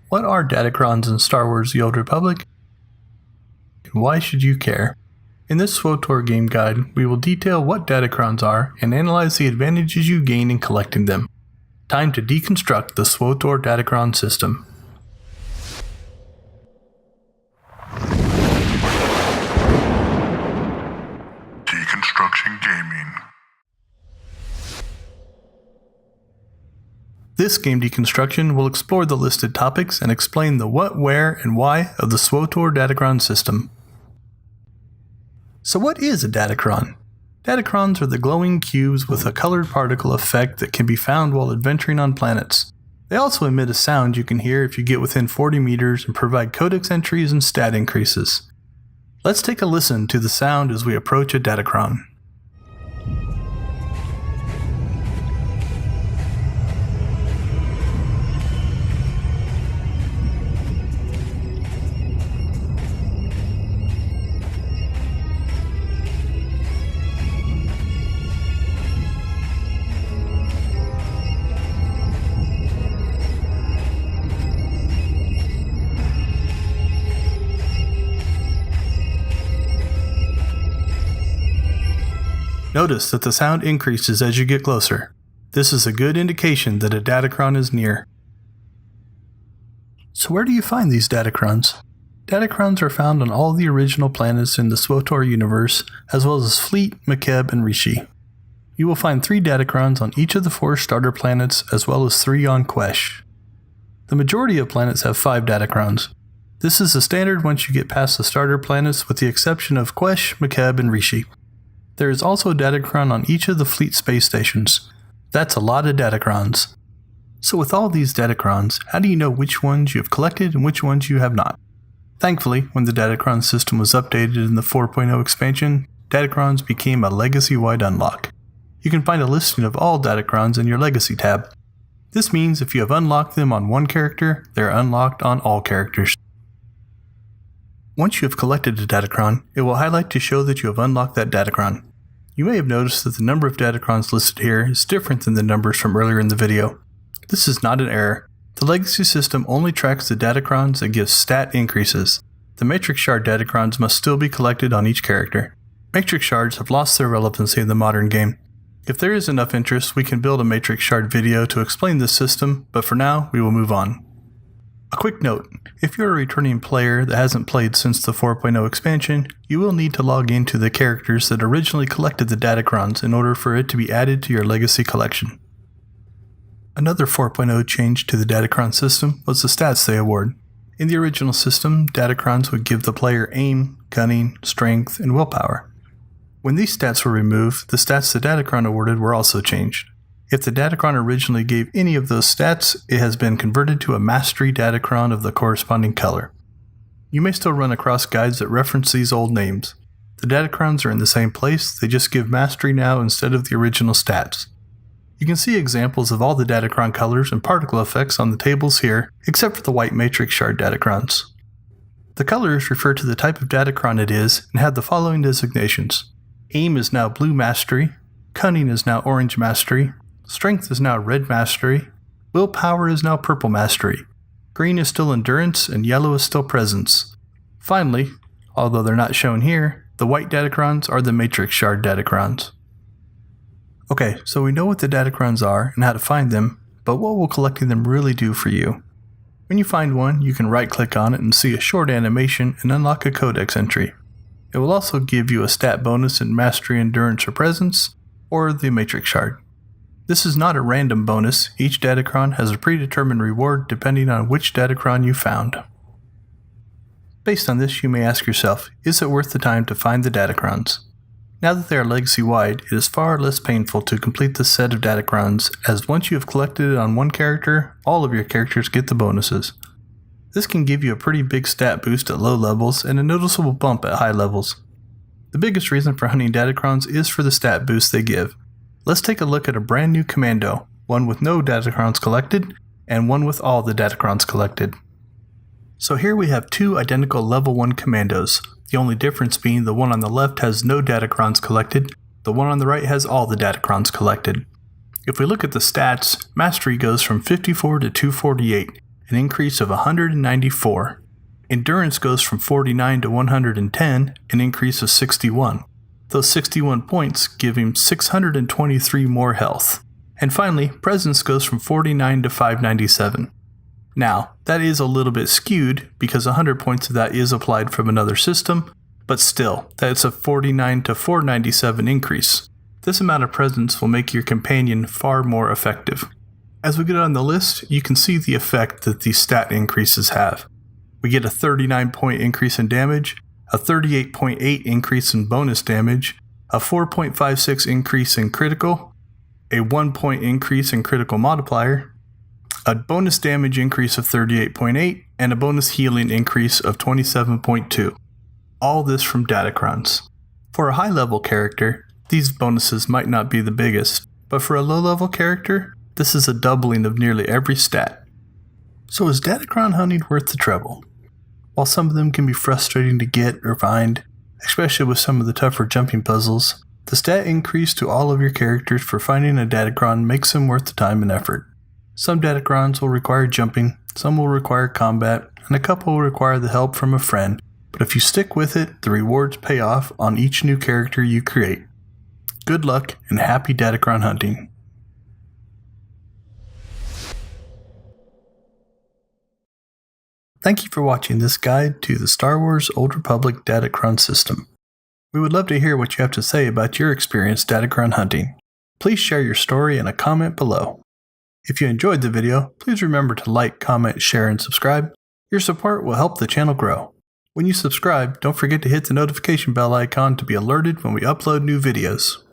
What are Datacrons in Star Wars The Old Republic? And why should you care? In this SWTOR game guide, we will detail what Datacrons are and analyze the advantages you gain in collecting them. Time to deconstruct the SWTOR Datacron system. Deconstruction Gaming. This game deconstruction will explore the listed topics and explain the what, where, and why of the SWTOR Datacron system. So what is a Datacron? Datacrons are the glowing cubes with a colored particle effect that can be found while adventuring on planets. They also emit a sound you can hear if you get within 40 meters and provide codex entries and stat increases. Let's take a listen to the sound as we approach a Datacron. Notice that the sound increases as you get closer. This is a good indication that a Datacron is near. So where do you find these Datacrons? Datacrons are found on all the original planets in the SWTOR universe, as well as Fleet, Makeb, and Rishi. You will find 3 Datacrons on each of the 4 starter planets, as well as 3 on Quesh. The majority of planets have 5 Datacrons. This is the standard once you get past the starter planets, with the exception of Quesh, Makeb, and Rishi. There is also a Datacron on each of the fleet space stations. That's a lot of Datacrons. So with all these Datacrons, how do you know which ones you have collected and which ones you have not? Thankfully, when the Datacron system was updated in the 4.0 expansion, Datacrons became a legacy-wide unlock. You can find a listing of all Datacrons in your Legacy tab. This means if you have unlocked them on one character, they are unlocked on all characters. Once you have collected a Datacron, it will highlight to show that you have unlocked that Datacron. You may have noticed that the number of Datacrons listed here is different than the numbers from earlier in the video. This is not an error. The Legacy system only tracks the Datacrons that give stat increases. The Matrix Shard Datacrons must still be collected on each character. Matrix Shards have lost their relevancy in the modern game. If there is enough interest, we can build a Matrix Shard video to explain this system, but for now, we will move on. A quick note, if you're a returning player that hasn't played since the 4.0 expansion, you will need to log into the characters that originally collected the Datacrons in order for it to be added to your Legacy collection. Another 4.0 change to the Datacron system was the stats they award. In the original system, Datacrons would give the player aim, cunning, strength, and willpower. When these stats were removed, the stats the Datacron awarded were also changed. If the Datacron originally gave any of those stats, it has been converted to a Mastery Datacron of the corresponding color. You may still run across guides that reference these old names. The Datacrons are in the same place, they just give Mastery now instead of the original stats. You can see examples of all the Datacron colors and particle effects on the tables here, except for the white Matrix Shard Datacrons. The colors refer to the type of Datacron it is and have the following designations. Aim is now Blue Mastery, Cunning is now Orange Mastery, Strength is now Red Mastery, Willpower is now Purple Mastery, Green is still Endurance, and Yellow is still Presence. Finally, although they're not shown here, the white Datacrons are the Matrix Shard Datacrons. Okay, so we know what the Datacrons are and how to find them, but what will collecting them really do for you? When you find one, you can right-click on it and see a short animation and unlock a codex entry. It will also give you a stat bonus in Mastery, Endurance, or Presence, or the Matrix Shard. This is not a random bonus, each Datacron has a predetermined reward depending on which Datacron you found. Based on this, you may ask yourself, is it worth the time to find the Datacrons? Now that they are legacy-wide, it is far less painful to complete this set of Datacrons, as once you have collected it on one character, all of your characters get the bonuses. This can give you a pretty big stat boost at low levels and a noticeable bump at high levels. The biggest reason for hunting Datacrons is for the stat boost they give. Let's take a look at a brand new commando, one with no Datacrons collected, and one with all the Datacrons collected. So here we have 2 identical level 1 commandos, the only difference being the one on the left has no Datacrons collected, the one on the right has all the Datacrons collected. If we look at the stats, Mastery goes from 54 to 248, an increase of 194. Endurance goes from 49 to 110, an increase of 61. Those 61 points give him 623 more health. And finally, Presence goes from 49 to 597. Now, that is a little bit skewed because 100 points of that is applied from another system, but still, that's a 49 to 497 increase. This amount of Presence will make your companion far more effective. As we get on the list, you can see the effect that these stat increases have. We get a 39-point increase in damage, a 38.8 increase in bonus damage, a 4.56 increase in critical, a 1-point increase in critical multiplier, a bonus damage increase of 38.8, and a bonus healing increase of 27.2. All this from Datacrons. For a high-level character, these bonuses might not be the biggest, but for a low-level character, this is a doubling of nearly every stat. So is Datacron hunting worth the trouble? While some of them can be frustrating to get or find, especially with some of the tougher jumping puzzles, the stat increase to all of your characters for finding a Datacron makes them worth the time and effort. Some Datacrons will require jumping, some will require combat, and a couple will require the help from a friend, but if you stick with it, the rewards pay off on each new character you create. Good luck and happy Datacron hunting! Thank you for watching this guide to the Star Wars Old Republic Datacron system. We would love to hear what you have to say about your experience Datacron hunting. Please share your story in a comment below. If you enjoyed the video, please remember to like, comment, share, and subscribe. Your support will help the channel grow. When you subscribe, don't forget to hit the notification bell icon to be alerted when we upload new videos.